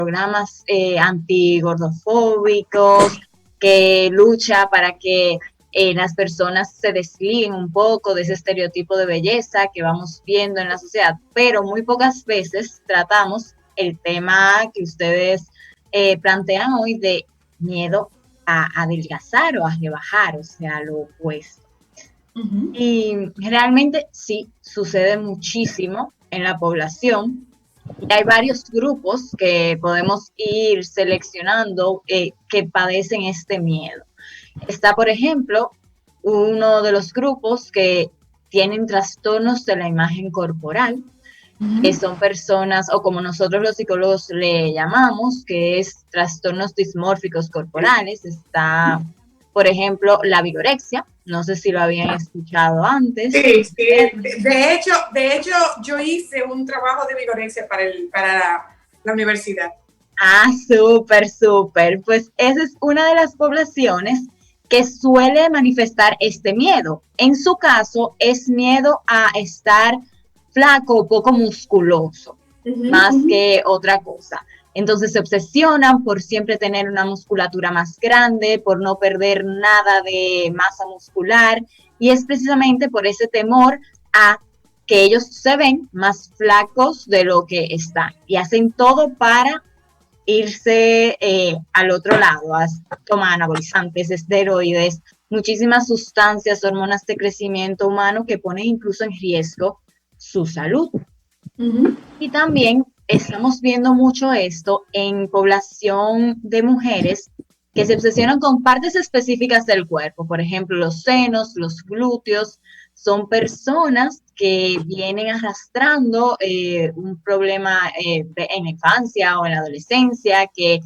programas antigordofóbicos, que lucha para que las personas se desliguen un poco de ese estereotipo de belleza que vamos viendo en la sociedad, pero muy pocas veces tratamos el tema que ustedes plantean hoy de miedo a adelgazar o a rebajar, o sea, lo opuesto. Ujú. Y realmente sí, sucede muchísimo en la población. Y hay varios grupos que podemos ir seleccionando que padecen este miedo. Está, por ejemplo, uno de los grupos que tienen trastornos de la imagen corporal, que Ujú. son personas, o como nosotros los psicólogos le llamamos, que es trastornos dismórficos corporales. Está, por ejemplo, la vigorexia, no sé si lo habían escuchado antes. Sí, sí. De hecho, yo hice un trabajo de vigorexia para la universidad. Ah, súper, súper. Pues esa es una de las poblaciones que suele manifestar este miedo. En su caso, es miedo a estar flaco o poco musculoso, Ujú, más ujú. que otra cosa. Entonces se obsesionan por siempre tener una musculatura más grande, por no perder nada de masa muscular, y es precisamente por ese temor a que ellos se ven más flacos de lo que están y hacen todo para irse al otro lado, toman anabolizantes, esteroides, muchísimas sustancias, hormonas de crecimiento humano que ponen incluso en riesgo su salud. Ujú. Y también estamos viendo mucho esto en población de mujeres que se obsesionan con partes específicas del cuerpo, por ejemplo, los senos, los glúteos. Son personas que vienen arrastrando un problema en la infancia o en la adolescencia, que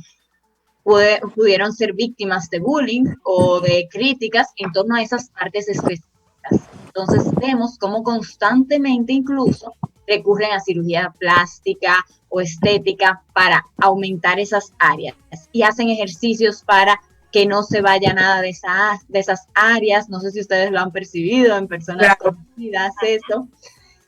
pudieron ser víctimas de bullying o de críticas en torno a esas partes específicas. Entonces vemos cómo constantemente incluso recurren a cirugía plástica o estética para aumentar esas áreas y hacen ejercicios para que no se vaya nada de esas áreas. No sé si ustedes lo han percibido en personas Claro. conocidas, eso.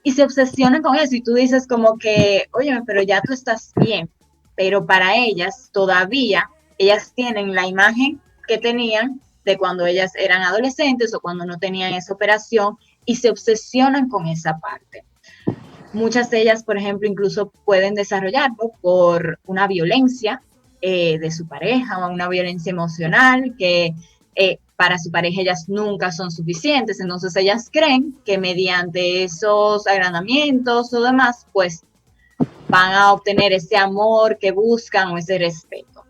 Y se obsesionan con eso y tú dices como que, oye, pero ya tú estás bien, pero para ellas todavía, ellas tienen la imagen que tenían de cuando ellas eran adolescentes o cuando no tenían esa operación y se obsesionan con esa parte. Muchas de ellas, por ejemplo, incluso pueden desarrollarlo por una violencia de su pareja o una violencia emocional que para su pareja ellas nunca son suficientes. Entonces ellas creen que mediante esos agrandamientos o demás, pues van a obtener ese amor que buscan o ese respeto.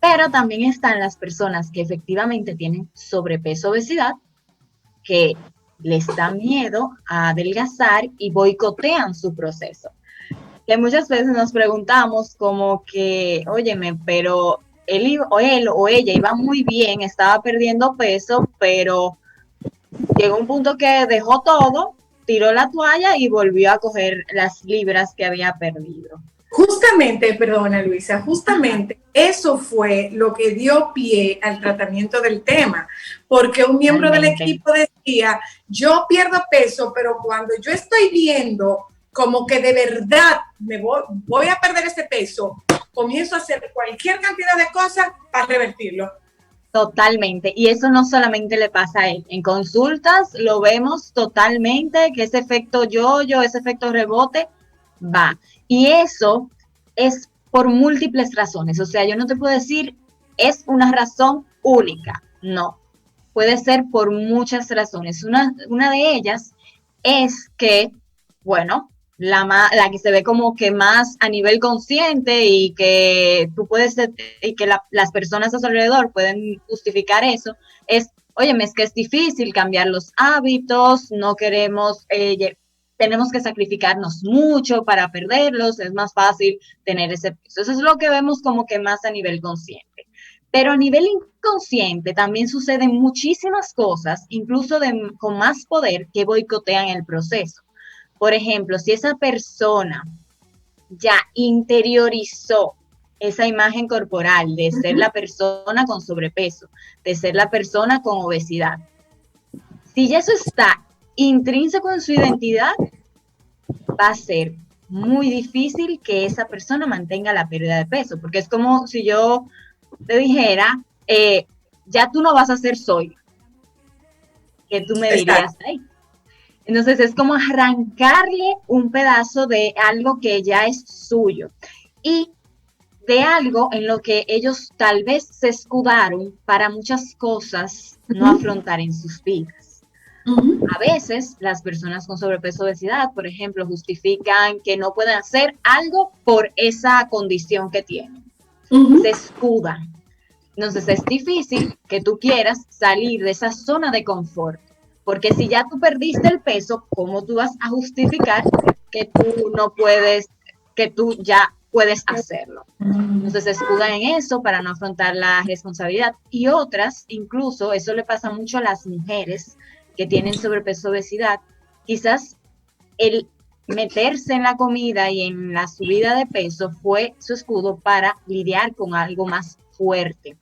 Pero también están las personas que efectivamente tienen sobrepeso, obesidad, que les da miedo a adelgazar y boicotean su proceso. Que muchas veces nos preguntamos como que, óyeme, pero él o ella iba muy bien, estaba perdiendo peso, pero llegó un punto que dejó todo, tiró la toalla y volvió a coger las libras que había perdido. Justamente, perdona Luisa, justamente eso fue lo que dio pie al tratamiento del tema, porque un miembro del Realmente. equipo decía, yo pierdo peso, pero cuando yo estoy viendo como que de verdad voy a perder ese peso, comienzo a hacer cualquier cantidad de cosas para revertirlo. Totalmente. Y eso no solamente le pasa a él. En consultas lo vemos totalmente, que ese efecto yo-yo, ese efecto rebote va. Y eso es por múltiples razones. O sea, yo no te puedo decir, es una razón única. No. Puede ser por muchas razones. Una de ellas es que, bueno, la que se ve como que más a nivel consciente y que tú puedes, y que las personas a su alrededor pueden justificar eso, es, oye, es que es difícil cambiar los hábitos, no queremos, tenemos que sacrificarnos mucho para perderlos, es más fácil tener ese peso. Eso es lo que vemos como que más a nivel consciente. Pero a nivel inconsciente también suceden muchísimas cosas, incluso con más poder, que boicotean el proceso. Por ejemplo, si esa persona ya interiorizó esa imagen corporal de ser la persona con sobrepeso, de ser la persona con obesidad, si ya eso está intrínseco en su identidad, va a ser muy difícil que esa persona mantenga la pérdida de peso, porque es como si yo te dijera, ya tú no vas a ser soy, que tú me dirías, Exacto. ay. Entonces es como arrancarle un pedazo de algo que ya es suyo y de algo en lo que ellos tal vez se escudaron para muchas cosas no afrontar en sus vidas. A veces las personas con sobrepeso o obesidad, por ejemplo, justifican que no pueden hacer algo por esa condición que tienen. Se escudan. Entonces es difícil que tú quieras salir de esa zona de confort, porque si ya tú perdiste el peso, ¿cómo tú vas a justificar que tú no puedes, que tú ya puedes hacerlo? Entonces se escudan en eso para no afrontar la responsabilidad. Y otras, incluso, eso le pasa mucho a las mujeres que tienen sobrepeso, obesidad, quizás el meterse en la comida y en la subida de peso fue su escudo para lidiar con algo más fuerte.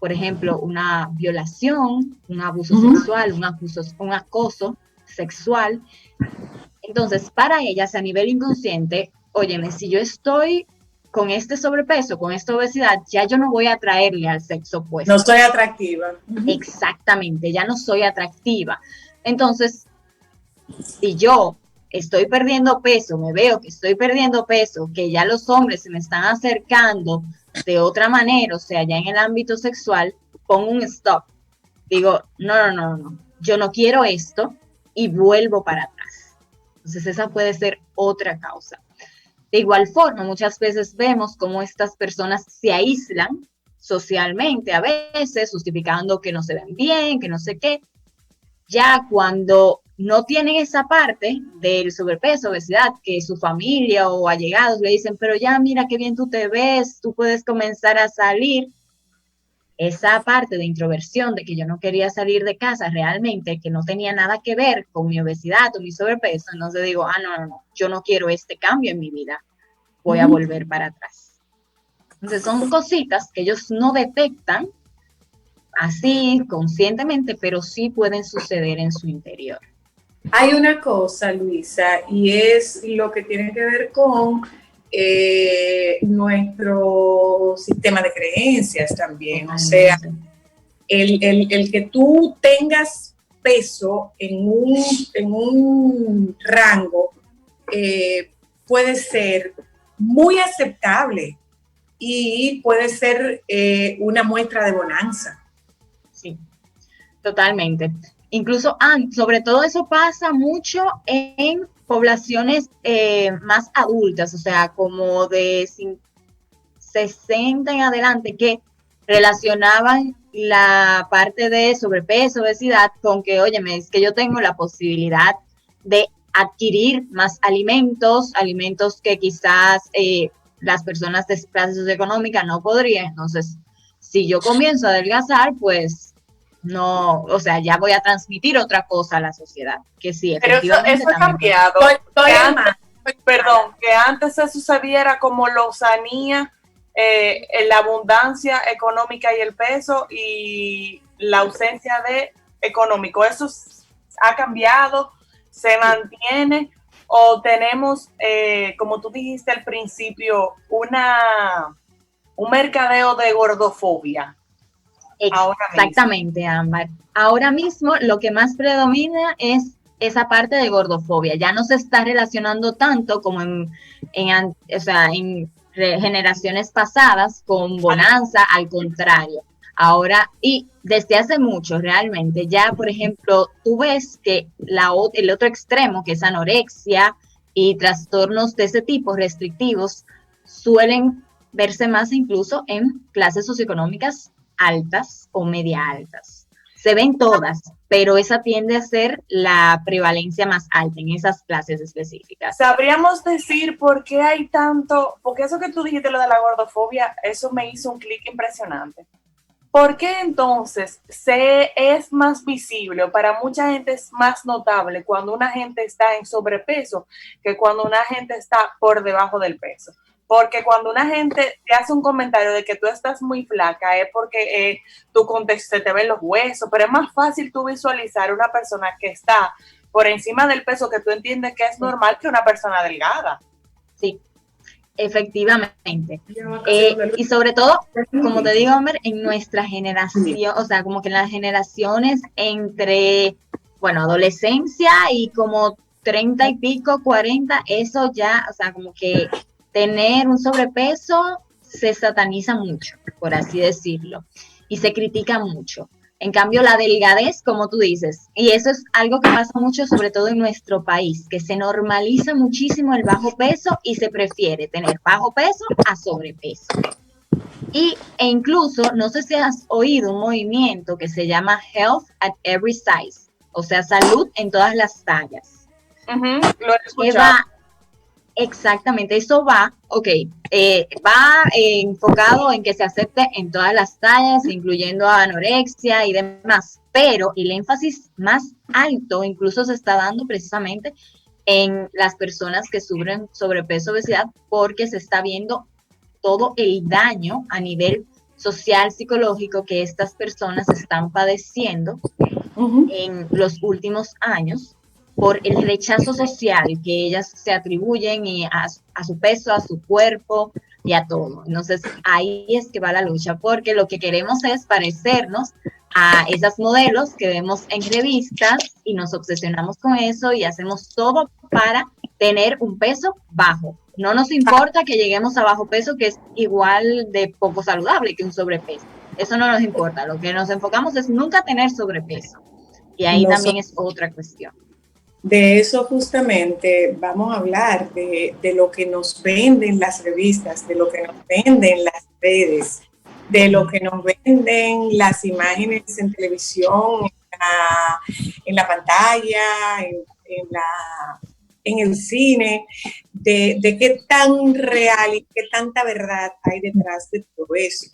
Por ejemplo, una violación, un abuso sexual, un acoso sexual. Entonces, para ellas, a nivel inconsciente, óyeme, si yo estoy con este sobrepeso, con esta obesidad, ya yo no voy a atraerle al sexo No opuesto. soy atractiva. Exactamente, ya no soy atractiva. Entonces, si yo estoy perdiendo peso, me veo que estoy perdiendo peso, que ya los hombres se me están acercando de otra manera, o sea, ya en el ámbito sexual, pongo un stop. Digo, no, yo no quiero esto y vuelvo para atrás. Entonces esa puede ser otra causa. De igual forma, muchas veces vemos cómo estas personas se aíslan socialmente, a veces justificando que no se ven bien, que no sé qué. Ya cuando no tienen esa parte del sobrepeso, obesidad, que su familia o allegados le dicen, pero ya mira qué bien tú te ves, tú puedes comenzar a salir, esa parte de introversión, de que yo no quería salir de casa realmente, que no tenía nada que ver con mi obesidad o mi sobrepeso, entonces digo, no, yo no quiero este cambio en mi vida, voy a volver para atrás. Entonces son cositas que ellos no detectan así conscientemente, pero sí pueden suceder en su interior. Hay una cosa, Luisa, y es lo que tiene que ver con nuestro sistema de creencias también. O sea, el que tú tengas peso en un rango puede ser muy aceptable y puede ser una muestra de bonanza. Sí, totalmente. Incluso, sobre todo eso pasa mucho en poblaciones más adultas, o sea, como de 60 en adelante, que relacionaban la parte de sobrepeso, obesidad, con que, óyeme, es que yo tengo la posibilidad de adquirir más alimentos, alimentos que quizás las personas de clase socioeconómica no podrían. Entonces, si yo comienzo a adelgazar, pues no, o sea, ya voy a transmitir otra cosa a la sociedad, que sí, Pero efectivamente eso ha también. cambiado. Que antes se sucediera como lozanía, la abundancia económica y el peso y la ausencia de económico. Eso ha cambiado, se mantiene, o tenemos, como tú dijiste al principio, un mercadeo de gordofobia. Exactamente, Ámbar. Ahora mismo lo que más predomina es esa parte de gordofobia. Ya no se está relacionando tanto como en generaciones pasadas con bonanza, al contrario. Ahora, y desde hace mucho realmente, ya por ejemplo, tú ves que el otro extremo, que es anorexia y trastornos de ese tipo restrictivos, suelen verse más incluso en clases socioeconómicas altas o media altas. Se ven todas, pero esa tiende a ser la prevalencia más alta en esas clases específicas. ¿Sabríamos decir por qué hay tanto? Porque eso que tú dijiste, lo de la gordofobia, eso me hizo un clic impresionante. ¿Por qué entonces es más visible, o para mucha gente es más notable cuando una gente está en sobrepeso que cuando una gente está por debajo del peso? Porque cuando una gente te hace un comentario de que tú estás muy flaca es porque tu contexto se te ven los huesos, pero es más fácil tú visualizar una persona que está por encima del peso que tú entiendes que es normal que una persona delgada. Sí, efectivamente. Y sobre todo, como te digo, Homer, en nuestra generación, o sea, como que en las generaciones entre, bueno, adolescencia y como 30 y pico, 40, eso ya, o sea, como que tener un sobrepeso se sataniza mucho, por así decirlo, y se critica mucho. En cambio, la delgadez, como tú dices, y eso es algo que pasa mucho, sobre todo en nuestro país, que se normaliza muchísimo el bajo peso y se prefiere tener bajo peso a sobrepeso. E incluso, no sé si has oído un movimiento que se llama Health at Every Size, o sea, salud en todas las tallas. Lo he escuchado. Exactamente, eso va, va enfocado en que se acepte en todas las tallas, incluyendo anorexia y demás, pero el énfasis más alto incluso se está dando precisamente en las personas que sufren sobrepeso, obesidad, porque se está viendo todo el daño a nivel social, psicológico que estas personas están padeciendo en los últimos años por el rechazo social que ellas se atribuyen a su peso, a su cuerpo y a todo. Entonces, ahí es que va la lucha, porque lo que queremos es parecernos a esas modelos que vemos en revistas y nos obsesionamos con eso y hacemos todo para tener un peso bajo. No nos importa que lleguemos a bajo peso, que es igual de poco saludable que un sobrepeso. Eso no nos importa. Lo que nos enfocamos es nunca tener sobrepeso. Y ahí también es otra cuestión. De eso justamente vamos a hablar, de lo que nos venden las revistas, de lo que nos venden las redes, de lo que nos venden las imágenes en televisión, en la pantalla, en el cine, de qué tan real y qué tanta verdad hay detrás de todo eso.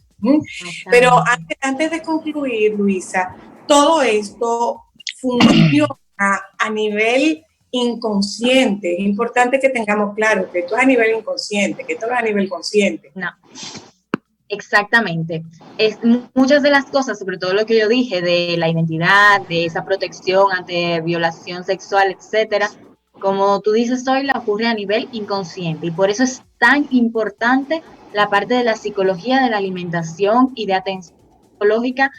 Pero antes de concluir, Luisa, todo esto funciona a nivel inconsciente. Es importante que tengamos claro que esto es a nivel inconsciente, que esto no es a nivel consciente. No, exactamente. Muchas de las cosas, sobre todo lo que yo dije de la identidad, de esa protección ante violación sexual, etcétera, como tú dices hoy, la ocurre a nivel inconsciente y por eso es tan importante la parte de la psicología de la alimentación y de atención psicológica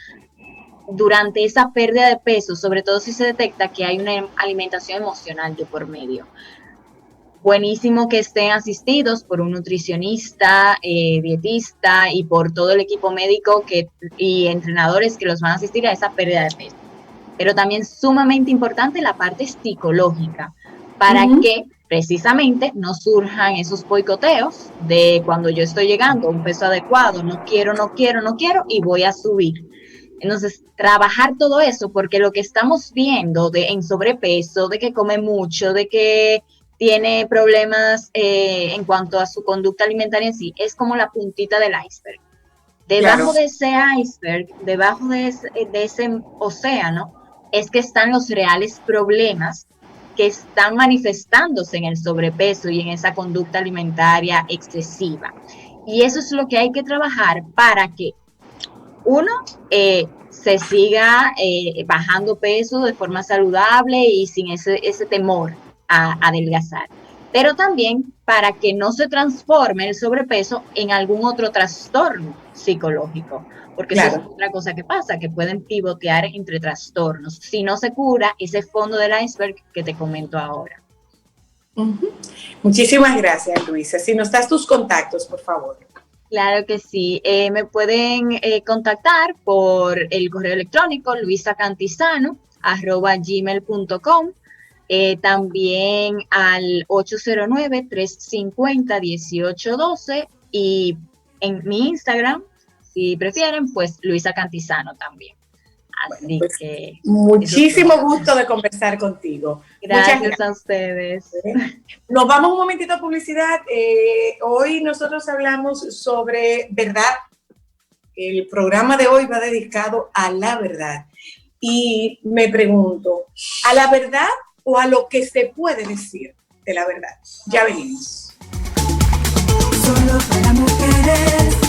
durante esa pérdida de peso, sobre todo si se detecta que hay una alimentación emocional de por medio. Buenísimo que estén asistidos por un nutricionista, dietista y por todo el equipo médico y entrenadores que los van a asistir a esa pérdida de peso. Pero también sumamente importante la parte psicológica, para que precisamente no surjan esos boicoteos de cuando yo estoy llegando a un peso adecuado, no quiero y voy a subir. Entonces, trabajar todo eso, porque lo que estamos viendo en sobrepeso, de que come mucho, de que tiene problemas en cuanto a su conducta alimentaria en sí, es como la puntita del iceberg. Debajo de ese iceberg, debajo de ese océano, es que están los reales problemas que están manifestándose en el sobrepeso y en esa conducta alimentaria excesiva. Y eso es lo que hay que trabajar para que uno, se siga bajando peso de forma saludable y sin ese temor a adelgazar. Pero también para que no se transforme el sobrepeso en algún otro trastorno psicológico, porque eso es otra cosa que pasa, que pueden pivotear entre trastornos, si no se cura ese fondo del iceberg que te comento ahora. Muchísimas gracias, Luisa. Si nos das tus contactos, por favor. Claro que sí. Me pueden contactar por el correo electrónico luisacantizano@gmail.com, también al 809-350-1812 y en mi Instagram, si prefieren, pues Luisa Cantizano también. Así pues, que muchísimo gusto de conversar contigo. Gracias a ustedes. Nos vamos un momentito a publicidad. Hoy nosotros hablamos sobre verdad. El programa de hoy va dedicado a la verdad. Y me pregunto, ¿a la verdad o a lo que se puede decir de la verdad? Ya venimos. Solo para mujeres.